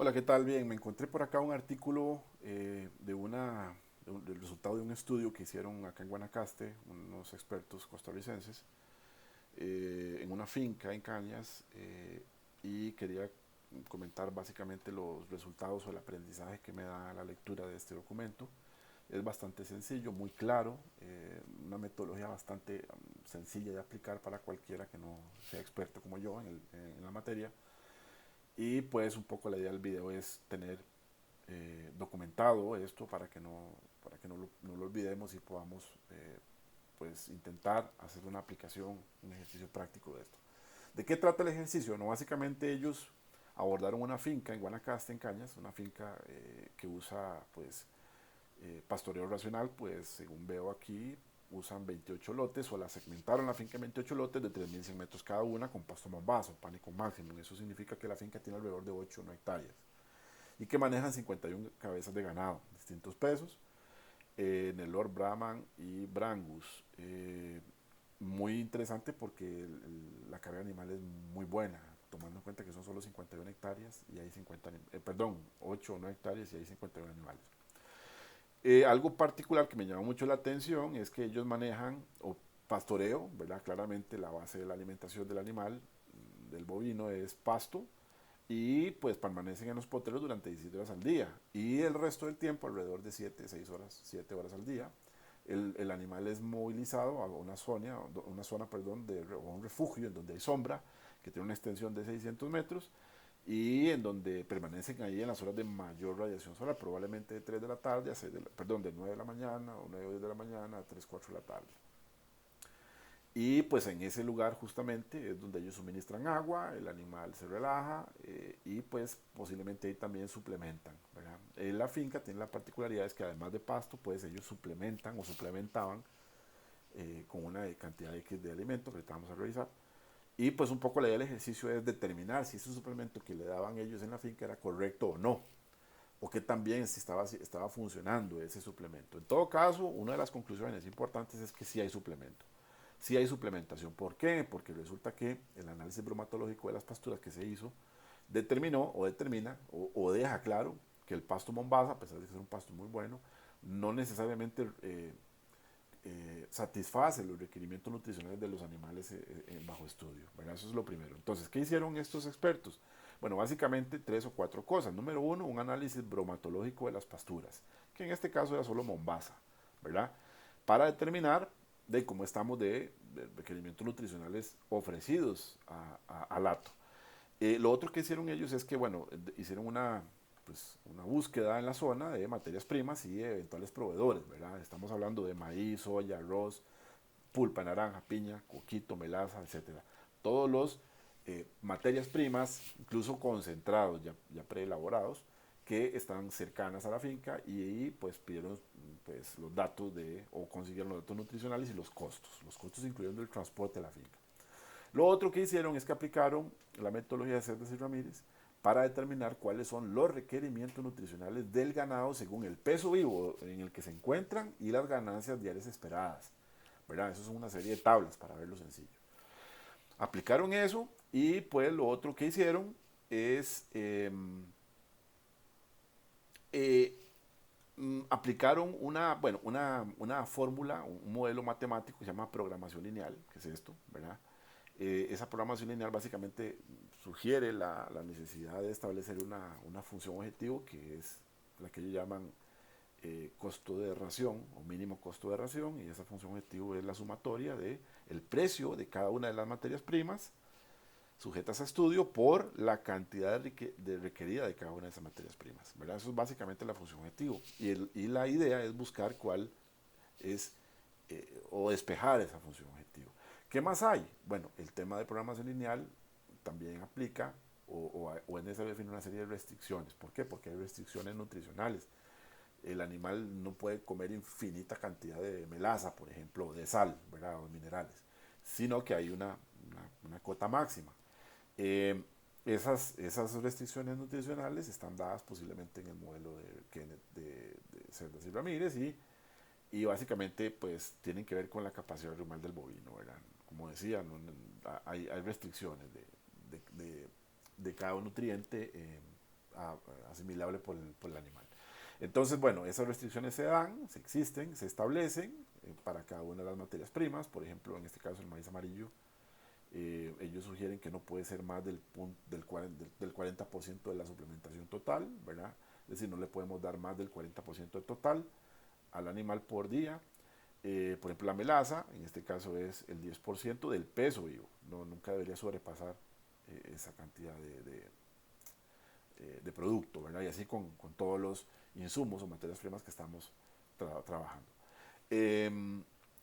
Hola, ¿qué tal? Bien, me encontré por acá un artículo del resultado de un estudio que hicieron acá en Guanacaste, unos expertos costarricenses, en una finca en Cañas, y quería comentar básicamente los resultados o el aprendizaje que me da la lectura de este documento. Es bastante sencillo, muy claro, una metodología bastante sencilla de aplicar para cualquiera que no sea experto como yo en la materia. Y pues un poco la idea del video es tener documentado esto para que no lo olvidemos y podamos pues intentar hacer una aplicación, un ejercicio práctico de esto. ¿De qué trata el ejercicio? No, básicamente ellos abordaron una finca en Guanacaste, en Cañas, una finca que usa pues pastoreo racional, pues según veo aquí usan 28 lotes o la segmentaron la finca en 28 lotes de 3.100 metros cada una con pasto mombazo, pánico máximo. Eso significa que la finca tiene alrededor de 8 o 9 hectáreas y que manejan 51 cabezas de ganado, distintos pesos, Nelor, Brahman y Brangus. Muy interesante porque la carga animal es muy buena, tomando en cuenta que son solo 51 hectáreas y hay 8 o 9 hectáreas y hay 51 animales. Algo particular que me llama mucho la atención es que ellos manejan o pastoreo, ¿verdad? Claramente la base de la alimentación del animal, del bovino, es pasto, y pues permanecen en los potreros durante 17 horas al día y el resto del tiempo, alrededor de 7 horas al día, el animal es movilizado a una zona perdón, o un refugio en donde hay sombra, que tiene una extensión de 600 metros y en donde permanecen ahí en las horas de mayor radiación solar, probablemente de 3 de la tarde a 6 de 9 de la mañana o 9 o 10 de la mañana a 3 4 de la tarde. Y pues en ese lugar justamente es donde ellos suministran agua, el animal se relaja y pues posiblemente ahí también suplementan, ¿verdad? La finca tiene la particularidad es que además de pasto, pues ellos suplementan o suplementaban con una cantidad X de alimentos que ahorita vamos a revisar. Y pues un poco la idea del ejercicio es determinar si ese suplemento que le daban ellos en la finca era correcto o no, o que también si estaba funcionando ese suplemento. En todo caso, una de las conclusiones importantes es que sí hay suplemento. Sí hay suplementación. ¿Por qué? Porque resulta que el análisis bromatológico de las pasturas que se hizo determinó o determina o deja claro que el pasto Mombasa, a pesar de ser un pasto muy bueno, no necesariamente satisface los requerimientos nutricionales de los animales bajo estudio, ¿verdad? Eso es lo primero. Entonces, ¿qué hicieron estos expertos? Bueno, básicamente tres o cuatro cosas. Número uno, un análisis bromatológico de las pasturas, que en este caso era solo Mombasa, ¿verdad? Para determinar de cómo estamos de requerimientos nutricionales ofrecidos al hato. Lo otro que hicieron ellos es que, bueno, hicieron una búsqueda en la zona de materias primas y de eventuales proveedores, ¿verdad? Estamos hablando de maíz, soya, arroz, pulpa, naranja, piña, coquito, melaza, etcétera. Todos los materias primas, incluso concentrados, ya preelaborados, que están cercanas a la finca y ahí pues pidieron pues, los datos o consiguieron los datos nutricionales y los costos incluyendo el transporte a la finca. Lo otro que hicieron es que aplicaron la metodología de Cerdas y Ramírez para determinar cuáles son los requerimientos nutricionales del ganado según el peso vivo en el que se encuentran y las ganancias diarias esperadas. ¿Verdad? Eso son una serie de tablas para verlo sencillo. Aplicaron eso y pues lo otro que hicieron es eh, aplicaron una fórmula, un modelo matemático que se llama programación lineal, que es esto, ¿verdad? Esa programación lineal básicamente sugiere la necesidad de establecer una función objetivo que es la que ellos llaman costo de ración o mínimo costo de ración, y esa función objetivo es la sumatoria de el precio de cada una de las materias primas sujetas a estudio por la cantidad requerida de cada una de esas materias primas, ¿verdad? Eso es básicamente la función objetivo y la idea es buscar cuál es o despejar esa función objetivo. ¿Qué más hay? Bueno, el tema de programación lineal también aplica o es necesario definir una serie de restricciones. ¿Por qué? Porque hay restricciones nutricionales. El animal no puede comer infinita cantidad de melaza, por ejemplo, o de sal, ¿verdad? O de minerales, sino que hay una cota máxima. Eh, esas restricciones nutricionales están dadas posiblemente en el modelo de Kenneth de Cerdas y Ramírez y básicamente pues tienen que ver con la capacidad rumal del bovino, ¿verdad? Como decía, hay restricciones de cada nutriente asimilable por el animal. Entonces, bueno, esas restricciones se dan, se existen, se establecen para cada una de las materias primas. Por ejemplo, en este caso el maíz amarillo, ellos sugieren que no puede ser más del 40% de la suplementación total, ¿verdad? Es decir, no le podemos dar más del 40% total al animal por día. Por ejemplo, la melaza, en este caso es el 10% del peso vivo. No, nunca debería sobrepasar esa cantidad de producto, ¿verdad? Y así con todos los insumos o materias primas que estamos trabajando. Eh,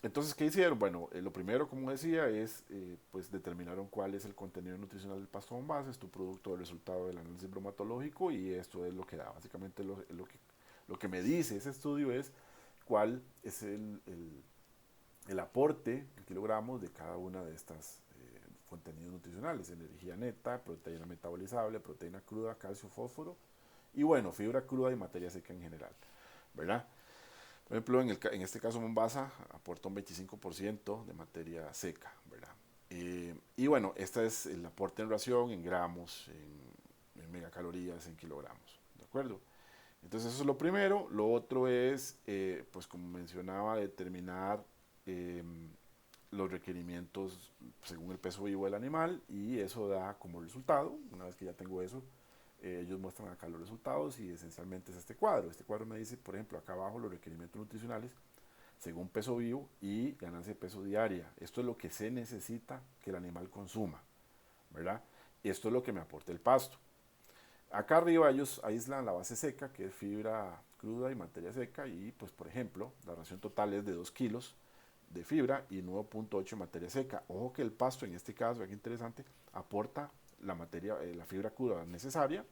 entonces, ¿qué hicieron? Bueno, lo primero, como decía, es, pues determinaron cuál es el contenido nutricional del pasto base, es tu producto del resultado del análisis bromatológico y esto es lo que da. Básicamente lo que me dice ese estudio es cuál es el aporte en kilogramos de cada una de estas contenidos nutricionales: energía neta, proteína metabolizable, proteína cruda, calcio, fósforo y bueno, fibra cruda y materia seca en general, ¿verdad? Por ejemplo, en este caso Mombasa aporta un 25% de materia seca, ¿verdad? Y bueno, este es el aporte en ración, en gramos, en megacalorías, en kilogramos, ¿de acuerdo? Entonces eso es lo primero. Lo otro es, pues como mencionaba, determinar eh, los requerimientos según el peso vivo del animal y eso da como resultado, una vez que ya tengo eso, ellos muestran acá los resultados y esencialmente es este cuadro. Este cuadro me dice, por ejemplo, acá abajo los requerimientos nutricionales según peso vivo y ganancia de peso diaria. Esto es lo que se necesita que el animal consuma, ¿verdad? Esto es lo que me aporta el pasto. Acá arriba ellos aíslan la base seca, que es fibra cruda y materia seca, y pues por ejemplo, la ración total es de 2 kilos de fibra y 9.8 de materia seca. Ojo que el pasto en este caso, aquí interesante, aporta la fibra cruda necesaria,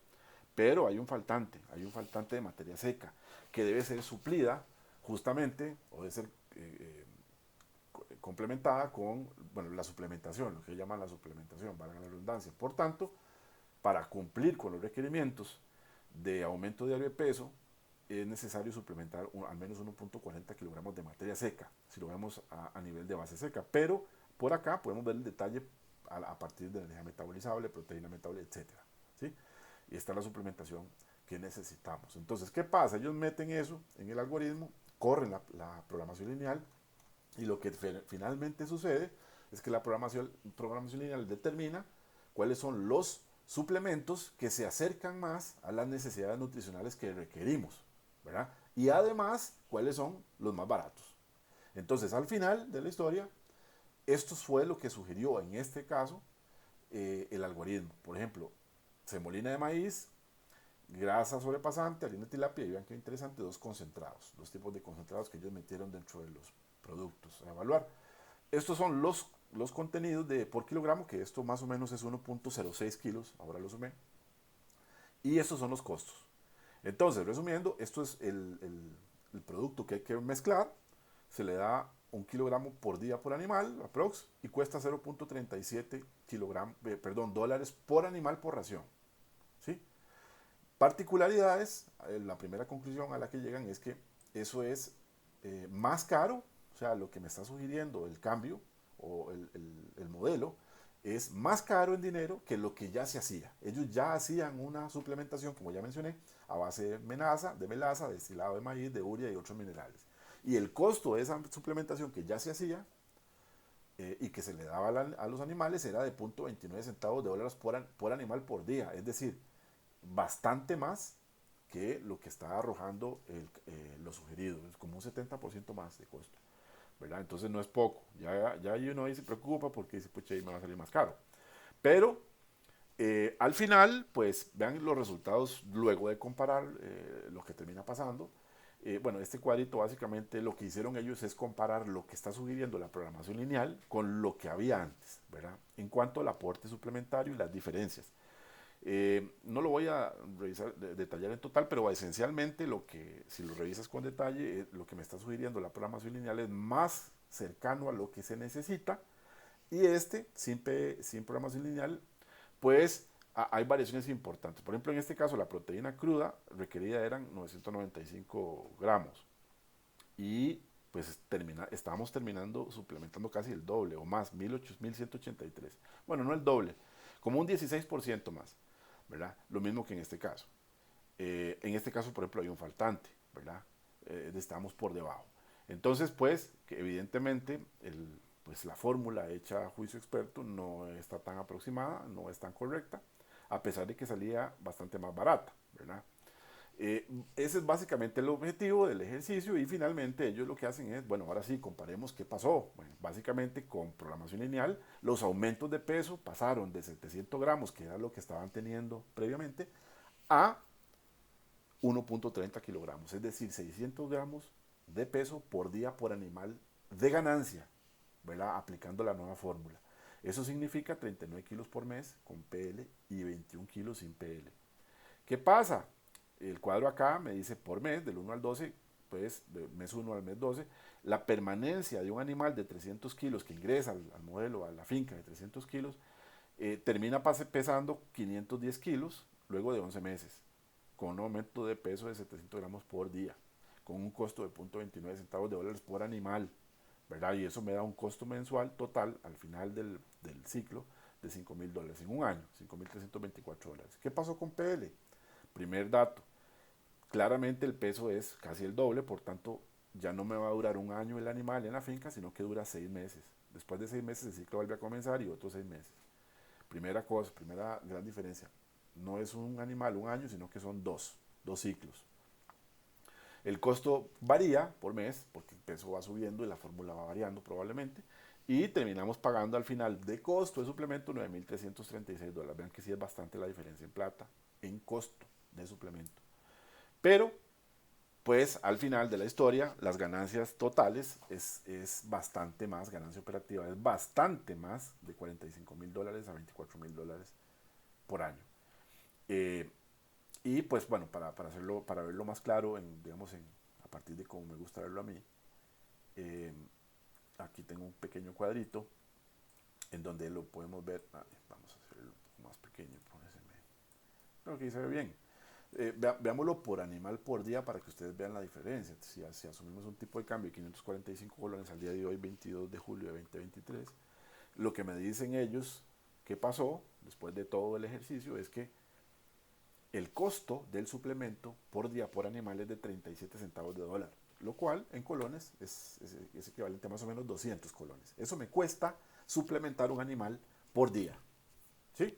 pero hay un faltante de materia seca, que debe ser suplida justamente, o debe ser complementada con, bueno, la suplementación, lo que llaman la suplementación, valga la redundancia. Por tanto, para cumplir con los requerimientos de aumento diario de peso, es necesario suplementar al menos 1.40 kilogramos de materia seca, si lo vemos a nivel de base seca. Pero por acá podemos ver el detalle a partir de energía metabolizable, proteína metabolizable, etc. ¿Sí? Y esta es la suplementación que necesitamos. Entonces, ¿qué pasa? Ellos meten eso en el algoritmo, corren la programación lineal y lo que finalmente sucede es que la programación lineal determina cuáles son los suplementos que se acercan más a las necesidades nutricionales que requerimos, ¿verdad? Y además, cuáles son los más baratos. Entonces, al final de la historia, esto fue lo que sugirió en este caso el algoritmo. Por ejemplo, semolina de maíz, grasa sobrepasante, harina de tilapia, y vean qué interesante, dos tipos de concentrados que ellos metieron dentro de los productos a evaluar. Estos son los contenidos por kilogramo, que esto más o menos es 1.06 kilos, ahora lo sumé, y estos son los costos. Entonces, resumiendo, esto es el producto que hay que mezclar, se le da 1 kilogramo por día por animal, aprox, y cuesta 0.37 dólares por animal por ración. ¿Sí? Particularidades, la primera conclusión a la que llegan es que eso es más caro, o sea, lo que me está sugiriendo el cambio o el modelo es más caro en dinero que lo que ya se hacía. Ellos ya hacían una suplementación, como ya mencioné, a base de melaza, destilado de maíz, de urea y otros minerales. Y el costo de esa suplementación que ya se hacía y que se le daba a los animales era de 0.29 centavos de dólares por animal por día. Es decir, bastante más que lo que está arrojando lo sugerido. Es como un 70% más de costo, ¿verdad? Entonces no es poco. Ya ahí uno ahí se preocupa porque dice, pucha, ahí me va a salir más caro. Pero al final, pues vean los resultados luego de comparar lo que termina pasando. Bueno, este cuadrito básicamente lo que hicieron ellos es comparar lo que está sugiriendo la programación lineal con lo que había antes, ¿verdad? En cuanto al aporte suplementario y las diferencias. No lo voy a detallar en total, pero esencialmente si lo revisas con detalle, lo que me está sugiriendo la programación lineal es más cercano a lo que se necesita y sin programación lineal, pues hay variaciones importantes. Por ejemplo, en este caso, la proteína cruda requerida eran 995 gramos y pues estábamos terminando suplementando casi el doble o más, 1183. Bueno, no el doble, como un 16% más, ¿verdad? Lo mismo que en este caso. En este caso, por ejemplo, hay un faltante, ¿verdad? Estamos por debajo. Entonces, pues, que evidentemente, pues la fórmula hecha a juicio experto no está tan aproximada, no es tan correcta, a pesar de que salía bastante más barata, ¿verdad? Ese es básicamente el objetivo del ejercicio y finalmente ellos lo que hacen es, bueno, ahora sí, comparemos qué pasó. Bueno, básicamente con programación lineal, los aumentos de peso pasaron de 700 gramos, que era lo que estaban teniendo previamente, a 1.30 kilogramos, es decir, 600 gramos de peso por día por animal de ganancia, ¿verdad? Aplicando la nueva fórmula. Eso significa 39 kilos por mes con PL y 21 kilos sin PL. ¿Qué pasa? El cuadro acá me dice por mes, del 1 al 12, pues de mes 1 al mes 12, la permanencia de un animal de 300 kilos que ingresa al modelo, a la finca de 300 kilos, termina pesando 510 kilos luego de 11 meses, con un aumento de peso de 700 gramos por día, con un costo de 0.29 centavos de dólares por animal, ¿verdad? Y eso me da un costo mensual total al final del ciclo de $5,000 en un año, $5,324. ¿Qué pasó con PL? Primer dato, claramente el peso es casi el doble, por tanto ya no me va a durar un año el animal en la finca, sino que dura 6 meses. Después de 6 meses el ciclo vuelve a comenzar y otros 6 meses. Primera cosa, primera gran diferencia, no es un animal un año, sino que son dos ciclos. El costo varía por mes, porque el peso va subiendo y la fórmula va variando probablemente, y terminamos pagando al final de costo de suplemento $9,336. Vean que sí es bastante la diferencia en plata, en costo de suplemento. Pero, pues al final de la historia, las ganancias totales es bastante más, ganancia operativa es bastante más de $45,000 a $24,000 por año. Eh, y pues bueno, hacerlo, para verlo más claro, digamos, a partir de cómo me gusta verlo a mí, eh, aquí tengo un pequeño cuadrito en donde lo podemos ver. Vamos a hacerlo un poco más pequeño, creo que ahí se ve bien. Veámoslo por animal por día para que ustedes vean la diferencia. Si asumimos un tipo de cambio de 545 colones al día de hoy, 22 de julio de 2023, lo que me dicen ellos que pasó después de todo el ejercicio es que el costo del suplemento por día por animal es de 37 centavos de dólar, lo cual en colones es equivalente a más o menos 200 colones. Eso me cuesta suplementar un animal por día. ¿Sí?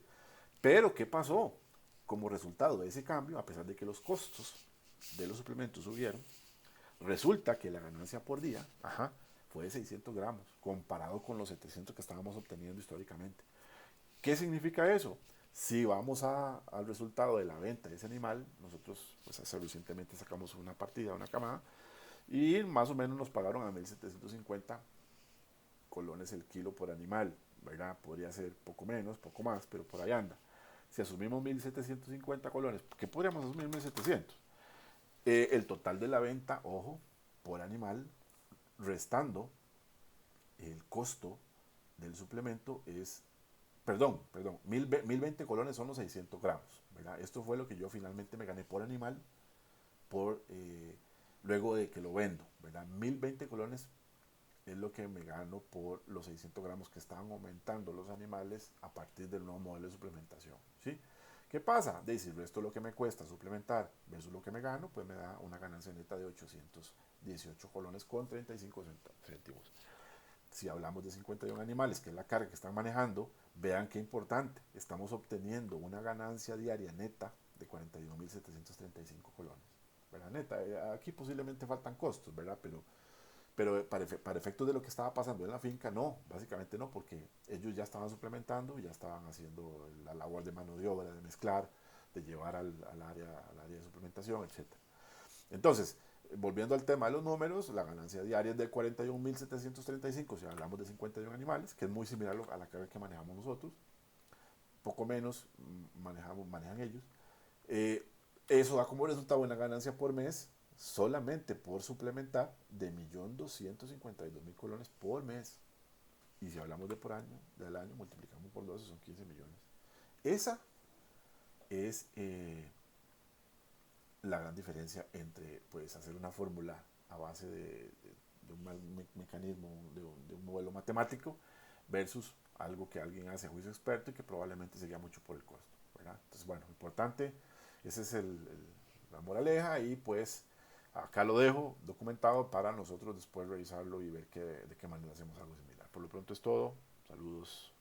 Pero, ¿qué pasó? Como resultado de ese cambio, a pesar de que los costos de los suplementos subieron, resulta que la ganancia por día fue de 600 gramos, comparado con los 700 que estábamos obteniendo históricamente. ¿Qué significa eso? Si vamos al resultado de la venta de ese animal, nosotros pues hace recientemente sacamos una partida, una camada, y más o menos nos pagaron a 1,750 colones el kilo por animal, ¿verdad? Podría ser poco menos, poco más, pero por ahí anda. Si asumimos 1,750 colones, ¿qué podríamos asumir 1,700? El total de la venta, ojo, por animal, restando el costo del suplemento es, perdón, 1020 colones son los 600 gramos, ¿verdad? Esto fue lo que yo finalmente me gané por animal, por luego de que lo vendo, ¿verdad? 1020 colones es lo que me gano por los 600 gramos que estaban aumentando los animales a partir del nuevo modelo de suplementación, ¿sí? ¿Qué pasa? De si esto es lo que me cuesta suplementar versus lo que me gano, pues me da una ganancia neta de 818 colones con 35 céntimos. Si hablamos de 51 animales, que es la carga que están manejando, vean qué importante. Estamos obteniendo una ganancia diaria neta de 41,735 colones. ¿Verdad? Neta, aquí posiblemente faltan costos, ¿verdad? Pero para efectos de lo que estaba pasando en la finca, no, básicamente no, porque ellos ya estaban suplementando, ya estaban haciendo la labor de mano de obra, de mezclar, de llevar al área de suplementación, etcétera. Entonces, volviendo al tema de los números, la ganancia diaria es de 41,735 si hablamos de 51 animales, que es muy similar a la carga que manejamos nosotros, poco menos manejan ellos. Eh, Eso da como resultado una ganancia por mes solamente por suplementar de 1,252,000 colones por mes. Y si hablamos de por año, del año, multiplicamos por 12, son 15 millones. Esa es la gran diferencia entre pues, hacer una fórmula a base de un mecanismo, de un modelo matemático, versus algo que alguien hace a juicio experto y que probablemente se guía mucho por el costo, ¿verdad? Entonces, bueno, importante, ese es la moraleja y pues acá lo dejo documentado para nosotros después revisarlo y ver de qué manera hacemos algo similar. Por lo pronto es todo. Saludos.